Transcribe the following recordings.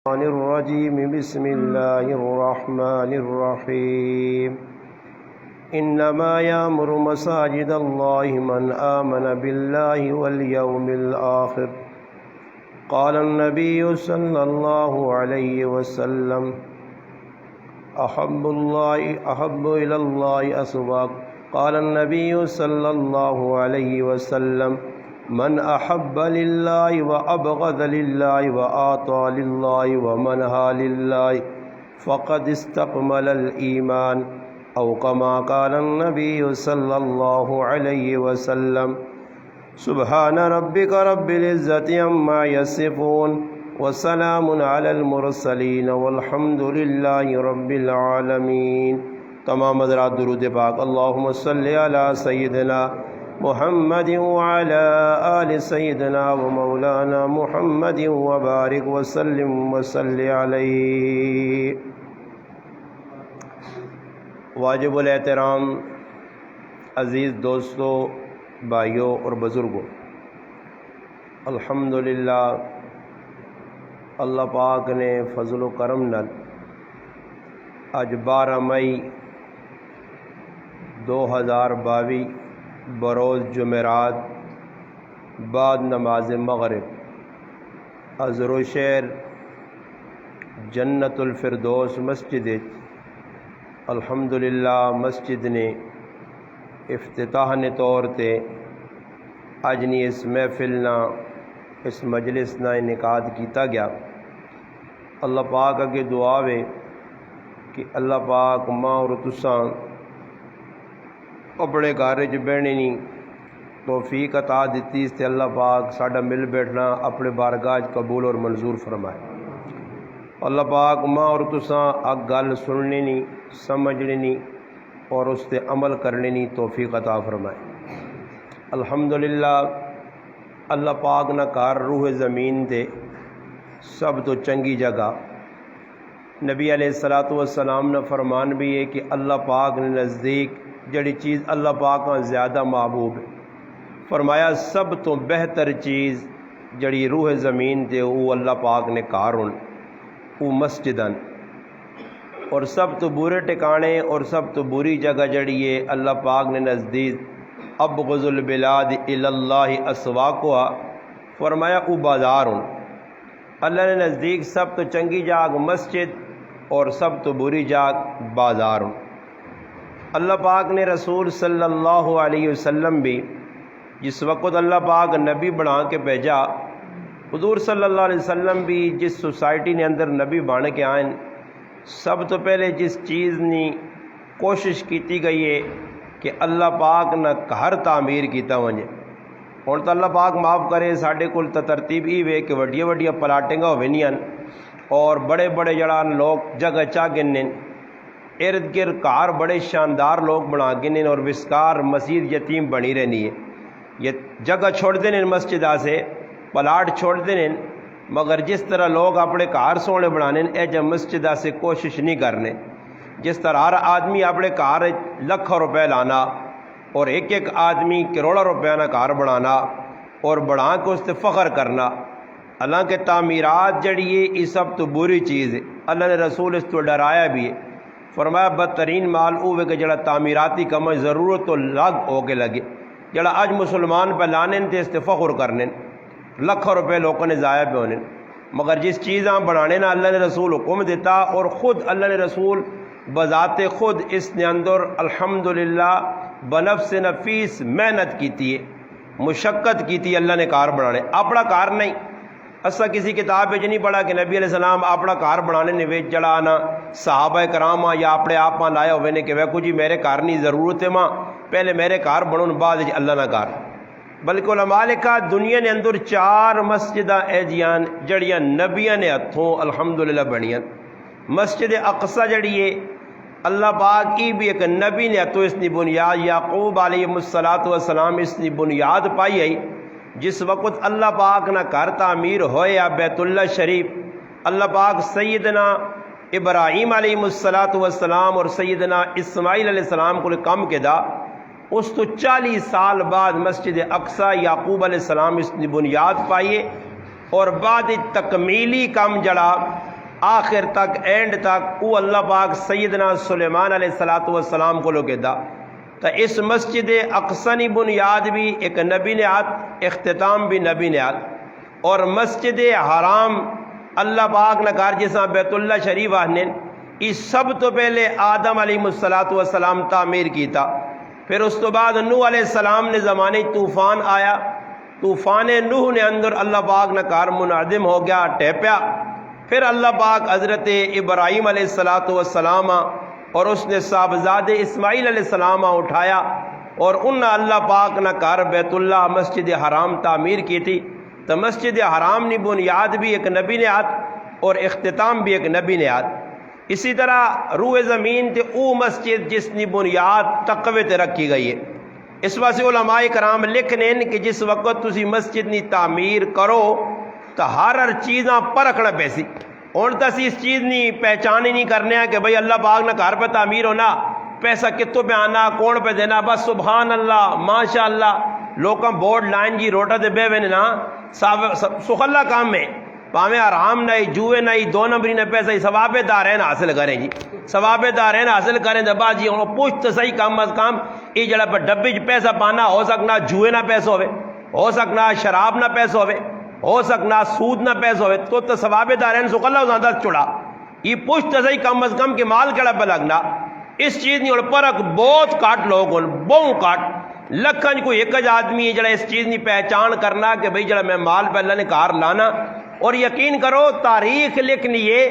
الرجيم بسم الله الرحمن الرحيم إنما يأمر مساجد الله من آمن بالله واليوم الآخر قال النبي صلى الله عليه وسلم أحب إلى الله أسواق قال النبي صلى الله عليه وسلم من أحب لله وأبغض لله وآطى لله ومنهى لله فقد استكمل الإيمان أو كما قال النبي صلى الله عليه وسلم سبحان ربك رب العزة عما يصفون وسلام على المرسلين والحمد لله رب العالمين۔ تمام حضرات درود پاک اللہم صلی علی سیدنا محمد وعلى آل سيدنا ومولانا محمد وبارك وسلم وصل عليه۔ واجب الاحترام عزیز دوستوں، بھائیوں اور بزرگوں، الحمدللہ اللہ پاک نے فضل و کرم نال اج 12 مئی 2022 بروز جمعرات بعد نماز مغرب ازرو شہر جنت الفردوس مسجد الحمدللہ مسجد نے افتتاح نے طور تے اج نی اس محفل نہ اس مجلس نہ انعقاد کیتا گیا۔ اللہ پاک اگے دعا وے کہ اللہ پاک ماں اور تساں اپنے گھر چ بہنے نہیں توفیق عطا دیتی تے اللہ پاک ساڈا مل بیٹھنا اپنے بارگاہ قبول اور منظور فرمائے۔ اللہ پاک ماں اور تساں اگ گل سننی نہیں، سمجھنی نہیں اور اس تے عمل کرنے نہیں توفیق عطا فرمائے۔ الحمدللہ اللہ پاک نہ کار روح زمین تے سب تو چنگی جگہ، نبی علیہ الصلوۃ والسلام نے فرمان بھی ہے کہ اللہ پاک نے نزدیک جڑی چیز اللہ پاک کا زیادہ محبوب ہے، فرمایا سب تو بہتر چیز جڑی روح زمین تے وہ اللہ پاک نے کارن وہ مسجدن، اور سب تو برے ٹکانے اور سب تو بری جگہ جڑی ہے اللہ پاک نے نزدیک ابغض البلاد الی اللہ اسواقها، فرمایا وہ بازارن، اللہ نے نزدیک سب تو چنگی جاگ مسجد اور سب تو بری جاگ بازارن۔ اللہ پاک نے رسول صلی اللہ علیہ وسلم بھی جس وقت اللہ پاک نبی بنا کے بھیجا، حضور صلی اللہ علیہ وسلم بھی جس سوسائٹی نے اندر نبی بن کے آئیں، سب تو پہلے جس چیز نے کوشش کیتی گئی ہے کہ اللہ پاک نہ گھر تعمیر کیتا ونجے۔ ہن تو اللہ پاک معاف کرے ساڈے کول تو ترتیب ای وے کہ وڈیاں وڈیاں پلاٹنگاں ہوونیاں اور بڑے بڑے جڑا لوگ جگہ چا گنے ارد گرد گھر بڑے شاندار لوگ بنا گنے اور وسکار مسجد یتیم بنی رہنی ہے۔ یہ جگہ چھوڑ دینے مسجد سے پلاٹ چھوڑ دینے، مگر جس طرح لوگ اپنے گھر سونے بنانے اے جب مسجد سے کوشش نہیں کرنے، جس طرح ہر آدمی اپنے گھر لاکھوں روپے لانا اور ایک ایک آدمی کروڑوں روپے نہ گھر بنانا اور بڑھا کے اس سے فخر کرنا، حالانکہ تعمیرات جڑی ہے یہ سب تو بری چیز ہے۔ اللہ نے رسول اس تو ڈرایا بھی ہے، فرمایا بدترین مال ہوئے کہ جڑا تعمیراتی کم ضرورت تو لگ ہو کے لگے، جڑا اج مسلمان پہ لانے تے اس تے فخر کرنے لاکھوں روپے لوگوں نے ضائع پہ ہونے، مگر جس چیزاں بنانے نا اللہ نے رسول حکم دیتا اور خود اللہ نے رسول بذات خود اس نے اندر الحمدللہ بنفس نفیس محنت کیتی ہے، مشقت کیتی اللہ نے کار بنانے، اپنا کار نہیں۔ اسا کسی کتاب میں نہیں پڑھا کہ نبی علیہ السلام اپنا کار بنانے نے ویچ جڑا آنا صحابہ کرام یا اپنے آپ ماں لایا ہوئے نے کہ ویکو جی میرے کار نہیں ضرورت ہے ماں پہلے میرے کار بنون بعد اللہ نہ کار، بلکہ علماء لکھا دنیا نے اندر 4 مسجداں ایجیان جڑیاں نبیاں نے ہتھوں الحمدللہ بنیاں۔ مسجد اقصی جڑی ہے اللہ پاک کی بھی ایک نبی نے ہتھوں اس نے بنیاد یعقوب علیہ السلام اس نے بنیاد پائی ہے۔ جس وقت اللہ پاک نہ گھر تعمیر ہوئے یا بیت اللہ شریف، اللہ پاک سیدنا ابراہیم علیہ السلام اور سیدنا اسماعیل علیہ السلام کو کم کے دا اس تو 40 سال بعد مسجد اقصی یعقوب علیہ السلام اس نے بنیاد پائیے اور بعد تکمیلی کام جڑا آخر تک اینڈ تک وہ اللہ پاک سیدنا سلیمان علیہ السلام کو لوگ دا تو اس مسجد اقصی بنیاد بھی ایک نبی نے آت، اختتام بھی نبی نے آت، اور مسجد حرام اللہ پاک نے کار جیسا بیت اللہ شریف آنے اس سب تو پہلے آدم علیہ السلام تعمیر کی تھا، پھر اس تو بعد نوح علیہ السلام نے زمانے طوفان آیا، طوفان نوح نے اندر اللہ پاک نے کار منعدم ہو گیا، ٹیپیا، پھر اللہ پاک حضرت ابراہیم علیہ السلام اور اس نے صاحبزاد اسماعیل علیہ السلام اٹھایا اور ان اللہ پاک نے کار بیت اللہ مسجد حرام تعمیر کی تھی۔ تو مسجد حرام نے بنیاد بھی ایک نبی نے آت اور اختتام بھی ایک نبی نے آت۔ اسی طرح روح زمین تے او مسجد جس نے بنیاد تقوی تے رکھی گئی ہے۔ اس واسطے علماء کرام لکھنے کہ جس وقت تسی مسجد نی تعمیر کرو تو ہر چیزاں پرکھنا پیسی، اور تسی اس چیز نی پہچان ہی نہیں کرنے کہ بھئی اللہ پاک نہ گھر پہ تعمیر ہونا، پیسہ کتوں پہ آنا، کون پہ دینا، بس سبحان اللہ ماشاء اللہ لوکاں بورڈ لائن جی روٹا دے بے وے نا سخلا کام میں پاویں آرام نہیں جوئے نہیں دو نمبری نے پیسہ ہی ثواب دارین حاصل کریں جی، ثواب دارین حاصل کریں دبا جی ہوں پوچھ تو صحیح کم از کم یہ جڑا پہ ڈبی چ پیسہ پانا ہو سکنا جوئے نہ پیسہ ہوئے، ہو سکنا شراب نہ پیسہ ہوئے، ہو سکنا سود نہ پیسہ ہوئے، تو ثواب دارین سخلا زیادہ چڑا یہ پوچھ تو صحیح کم از کم کہ مال کڑا پہ لگنا اس چیز نہیں، اور پرک بہت کاٹ لوگ بہوں کاٹ لکھن کوئی ایک آدمی ہے جڑا اس چیز نہیں پہچان کرنا کہ بھئی جڑا میں مال پہ اللہ نے کار لانا، اور یقین کرو تاریخ لکھنی ہے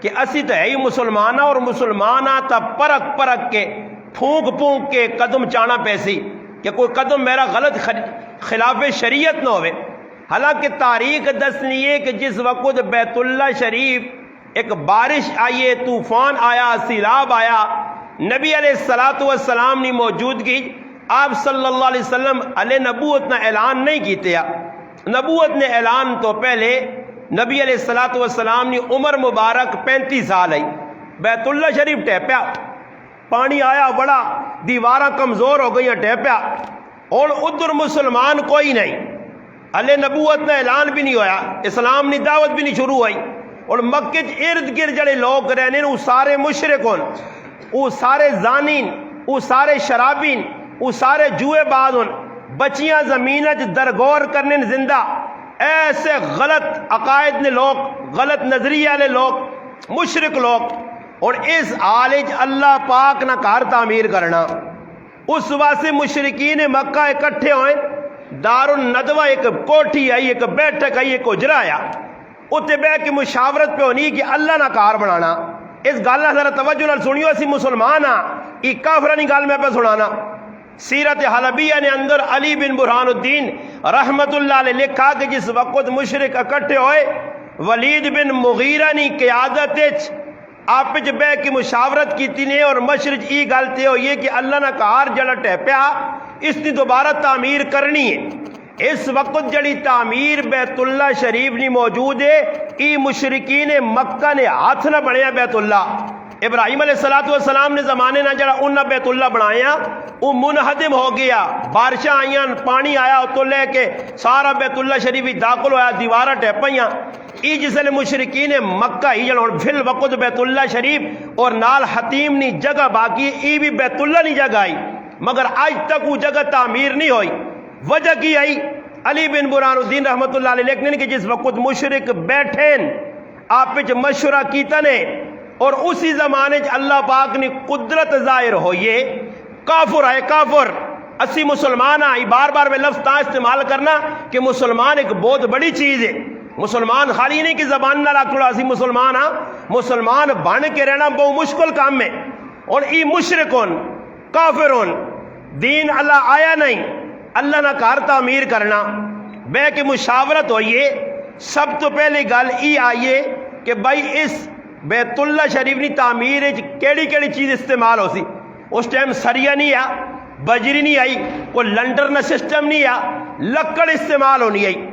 کہ اسی تو ہے ہی مسلمانہ، اور مسلمانہ تا پرک پرک کے پھونک پھونک کے قدم چانا پیسی کہ کوئی قدم میرا غلط خلاف شریعت نہ ہوئے۔ حالانکہ تاریخ دسنی ہے کہ جس وقت بیت اللہ شریف ایک بارش آئی، طوفان آیا، سیلاب آیا، نبی علیہ السلام نے موجودگی آپ صلی اللہ علیہ وسلم علیہ نبوت نے اعلان نہیں کیتے، نبوت نے اعلان تو پہلے نبی علیہ السلام نے عمر مبارک 35 سال آئی، بیت اللہ شریف ٹیپیا، پانی آیا بڑا، دیواراں کمزور ہو گئی ٹیپیا، اور ادھر مسلمان کوئی نہیں، علیہ نبوت نے اعلان بھی نہیں ہویا، اسلام نے دعوت بھی نہیں شروع ہوئی، اور مکے ارد گرد جڑے لوگ رہنے وہ سارے مشرکون، وہ سارے زانین، وہ سارے شرابین، وہ سارے جوئے باز، بچیاں زمینت درگور کرنے زندہ، ایسے غلط عقائد نے لوگ، غلط نظریہ والے لوگ، مشرک لوگ، اور اس عالج اللہ پاک نہ کار تعمیر کرنا۔ اس واسطے مشرکین مکہ اکٹھے ہوئے، دار الندوہ ایک کوٹھی آئی، ایک بیٹھک آئی، ایک اجرا آیا، اتنے بہ کے مشاورت پہ ہونی کہ اللہ نہ کار بنانا۔ اس گل ذرا توجہ نال سنیو، اسی مسلمان ہاں، یہ کافرانی گل میں پہ سنانا۔ سیرت حلبیہ نے اندر علی بن برہان الدین رحمت اللہ علیہ لکھا کہ جس وقت مشرک اکٹھے ہوئے ولید بن مغیرہ نے قیادت آپ بہ کی مشاورت کی نے، اور مشرق ای گل تے ہوئی کہ اللہ نہ کار جڑا ٹیپیا اس نے دوبارہ تعمیر کرنی ہے۔ اس وقت جڑی تعمیر بیت اللہ شریف نہیں موجود ہے، ای مشرکین مکہ نے ہاتھ نہ بنیا بیت اللہ۔ ابراہیم علیہ السلام نے زمانے نہ جڑا انہاں بیت اللہ بنایا وہ منہدم ہو گیا، بارشاں آئیاں، پانی آیا تو لے کے سارا بیت اللہ شریف داخل ہویا، دیوارہ ٹیپائیاں۔ ای جسے مشرکین مکہ ہی جڑا فی الوقت بیت اللہ شریف اور نال حتیم نی جگہ باقی، ای بھی بیت اللہ نی جگہ آئی، مگر آج تک وہ جگہ تعمیر نہیں ہوئی۔ وجہ کی آئی؟ علی بن برہان الدین رحمت اللہ علیہ لکھنے کہ جس وقت مشرک بیٹھیں آپ پہ مشورہ کیتا نے، اور اسی زمانے اللہ پاک نے قدرت ظاہر ہوئیے، کافر آئے کافر، اسی مسلمان آئی، بار بار میں لفظ تا استعمال کرنا کہ مسلمان ایک بہت بڑی چیز ہے، مسلمان خالی نہیں کہ زبان نہ لاکھڑا، اسی مسلمان ہاں، مسلمان بن کے رہنا بہت مشکل کام ہے، اور ای مشرکون کافرون، دین اللہ آیا نہیں، اللہ نہ کار تعمیر کرنا، بے کہ مشاورت ہوئیے۔ سب تو پہلی گل ای آئیے کہ بھائی اس بیت اللہ شریف نی تعمیر کیڑی کیڑی چیز استعمال ہو سی۔ اس ٹائم سریا نہیں آ، بجری نہیں آئی، کوئی لنڈر نہ سسٹم نہیں آ، لکڑ استعمال ہونی آئی۔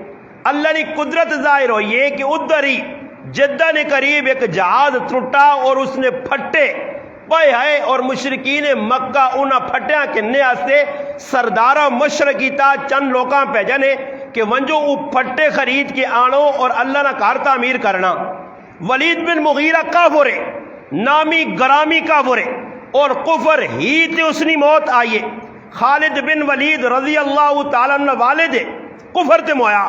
اللہ نے قدرت ظاہر ہوئی ہے کہ ادھر ہی جدہ نے قریب ایک جہاز ٹوٹا اور اس نے پھٹے پائے ہے، اور مشرکین مکہ انہاں پھٹیاں کننے آستے سردارہ مشرقی تا چند لوکاں پہ جانے کہ ونجو او پھٹے خرید کے آنو اور اللہ نہ کار تعمیر کرنا۔ ولید بن مغیرہ کافر ہے، نامی گرامی کافر ہے، اور کفر ہی تے اس نے موت آئیے۔ خالد بن ولید رضی اللہ تعالیٰ عنہ والد ہے، کفر تے مویا،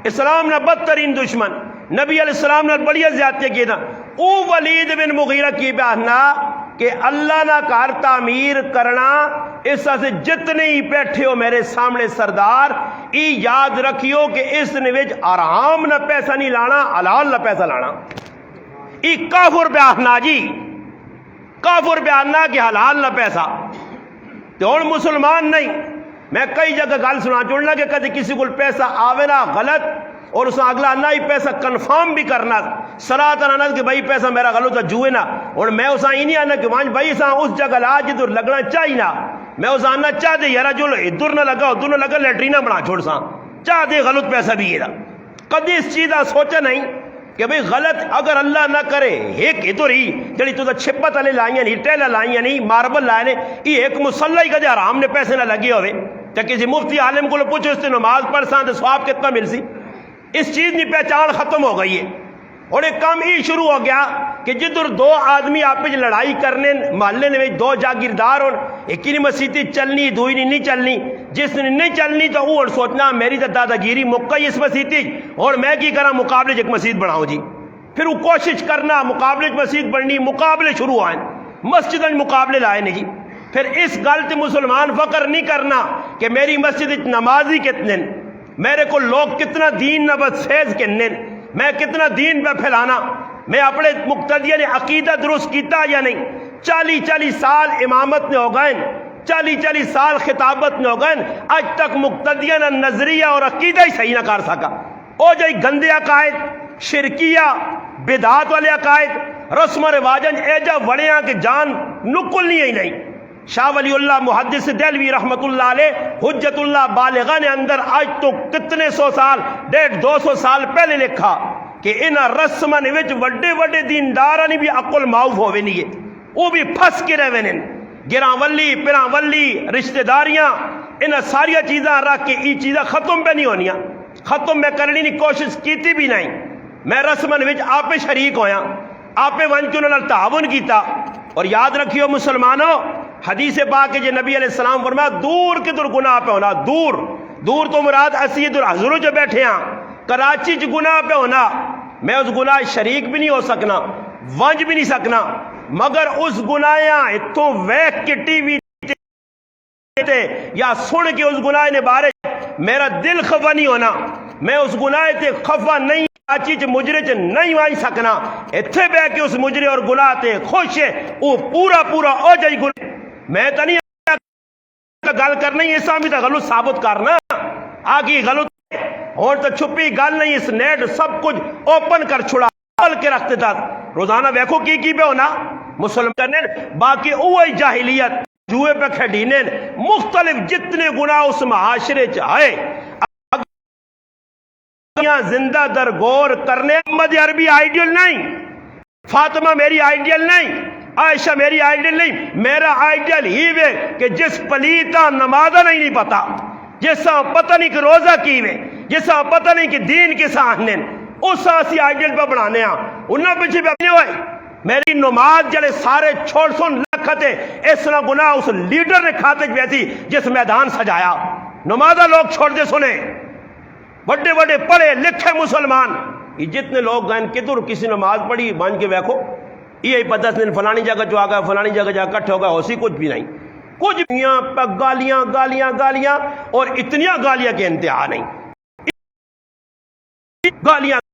اسلام نہ بدترین دشمن، نبی علیہ السلام نے بڑی زیادتی کی تھا۔ او ولید بن مغیرہ کی بیاہنا کہ اللہ نہ کار تعمیر کرنا، اس سے جتنے ہی بیٹھے ہو میرے سامنے سردار، ای یاد رکھیو کہ اس نے وچ آرام نہ پیسہ نہیں لانا، حلال نہ پیسہ لانا۔ ای کافر بیاہنا جی، کافر بیاہنا کہ حلال نہ پیسہ، تو ہن مسلمان نہیں۔ میں کئی جگہ گل سنا چڑنا کہ کدی کسی کو پیسہ آوے نہ غلط اور اس اگلا نہ ہی پیسہ کنفرم بھی کرنا سراۃ نہ کہ بھائی پیسہ میرا غلط ہے جوئے نہ، اور میں اسا ہی نہیں آنا کہ وانج بھائی اسا اس جگہ لا جدھر لگنا چاہیے نا، میں اسا آنا چاہ دے یارا جو ادھر نہ لگا ادھر نہ لگا لیٹرینا بنا چھوڑ سا چاہ دے غلط پیسہ بھی یہ کدی اس چیز کا سوچا نہیں کہ بھئی غلط اگر اللہ نہ کرے ایک ادھر ہی جڑی تو چھپت والے لائیاں نہیں ٹیلا لائیاں نہیں ماربل لائے نے یہ ایک مسلح ہی کدے حرام نے پیسے نہ لگے ہوئے تو کسی مفتی عالم کو پوچھو اس نے نماز پڑھ سا تو ثواب کتنا مل سی۔ اس چیز کی پہچان ختم ہو گئی ہے، اور ایک کام یہ شروع ہو گیا کہ جدھر دو آدمی آپس لڑائی کرنے محلے میں دو جاگیردار ہو، ایک ہی مسیح چلنی دوئی نہیں چلنی، جس نے نہیں چلنی تو وہ سوچنا میری تو دادا گیری مکہ اس مسیح اور میں کی کرا مقابلے ایک مسجد بناؤں جی، پھر وہ کوشش کرنا مقابلے مسجد بننی، مقابلے شروع آئیں، مسجد مقابلے لائے نہیں جی۔ پھر اس گل تے مسلمان فخر نہیں کرنا کہ میری مسجد نمازی کتنے، میرے کو لوگ کتنا دین نبت فیض کتنے، میں کتنا دین پہ پھیلانا، میں اپنے مقتدیہ نے عقیدہ درست کیتا یا نہیں۔ 40 سال امامت نے ہو گئے، 40 سال خطابت نے ہو گئے، آج تک مقتدیہ نہ نظریہ اور عقیدہ ہی صحیح نہ کر سکا۔ او جائی گندے عقائد، شرکیہ بدعات والے عقائد، رسم و رواجن ایجا وڑیاں کہ جان نکلنی ہی نہیں۔ شاہ ولی اللہ محدث دہلوی رحمت اللہ علیہ حجت اللہ بالغہ نے اندر آج تو کتنے سو سال 150-200 سال پہلے لکھا کہ انہاں رسمن وچ وڈے وڈے دینداراں بھی عقل معاف ہوئے نہیں ہے، وہ بھی پھس کے رہے ہیں، گراں ولی پراں ولی رشتہ داریاں انہاں ساری چیزاں رکھ کے یہ چیزاں ختم پہ نہیں ہونیاں، ختم میں کرنی نہیں کوشش کیتی بھی نہیں۔ میں رسمن وچ آپ شریک ہویا، آپ ون کے انہوں نے تعاون کیتا۔ اور یاد رکھیو مسلمانوں، حدیث پاک کہ نبی علیہ السلام فرمایا دور کے دور گناہ پہ ہونا، دور دور تو مراد اسی ادھر حضور جو بیٹھے ہیں کراچی چ گناہ پہ ہونا، میں اس گناہ شریک بھی نہیں ہو سکنا، ونج بھی نہیں سکنا، مگر اس گناہ اتوں ویکھ کے ٹی وی یا سن کے اس گناہ نے بارے میرا دل خفا نہیں ہونا، میں اس گناہ تے خفا نہیں کراچی چ مجرے چ نہیں آئی سکنا، اتنے بہ کے اس مجرے اور گناہ تے خوش ہے وہ پورا او جائی گناہ میں تو نہیں گل کرنا ہی اس بھی تو غلط ثابت کرنا آگے غلط اور تو چھپی گل نہیں، اس نیٹ سب کچھ اوپن کر چھڑا کے رکھتے تھا روزانہ ویکھو کی پہ ہونا مسلم کرنے، باقی اوہی جاہلیت جوئے پہ کھڑینے مختلف جتنے گناہ اس معاشرے چاہے زندہ در غور کرنے۔ محمد عربی آئیڈیل نہیں، فاطمہ میری آئیڈیل نہیں، عائشہ میری آئیڈیل نہیں، میرا آئیڈیل ہی وے کہ جس پلیتا نمازہ نہیں پتا، جسا پتہ نہیں کہ روزہ کی وے، جسا پتہ نہیں کہ دین کے ساہنے اس اسی آئیڈیل پہ بنانے ہیں انہاں پیچھے بیٹھنے ہوئے میری نماز جڑے سارے چھوڑ سن لکھتے اس طرح گناہ اس لیڈر نے کھاتے بیٹھی جس میدان سجایا، نمازہ لوگ چھوڑ دے سنے، بڑے بڑے پڑھے لکھے مسلمان یہ جتنے لوگ گئے کدھر کسی نماز پڑھی بن کے ویکھو یہی پتہ سے فلانی جگہ جو آ گیا فلانی جگہ جا کٹھے ہو گیا ہوسی کچھ بھی نہیں، کچھ گالیاں گالیاں گالیاں اور اتنیاں گالیاں کے انتہا نہیں، گالیاں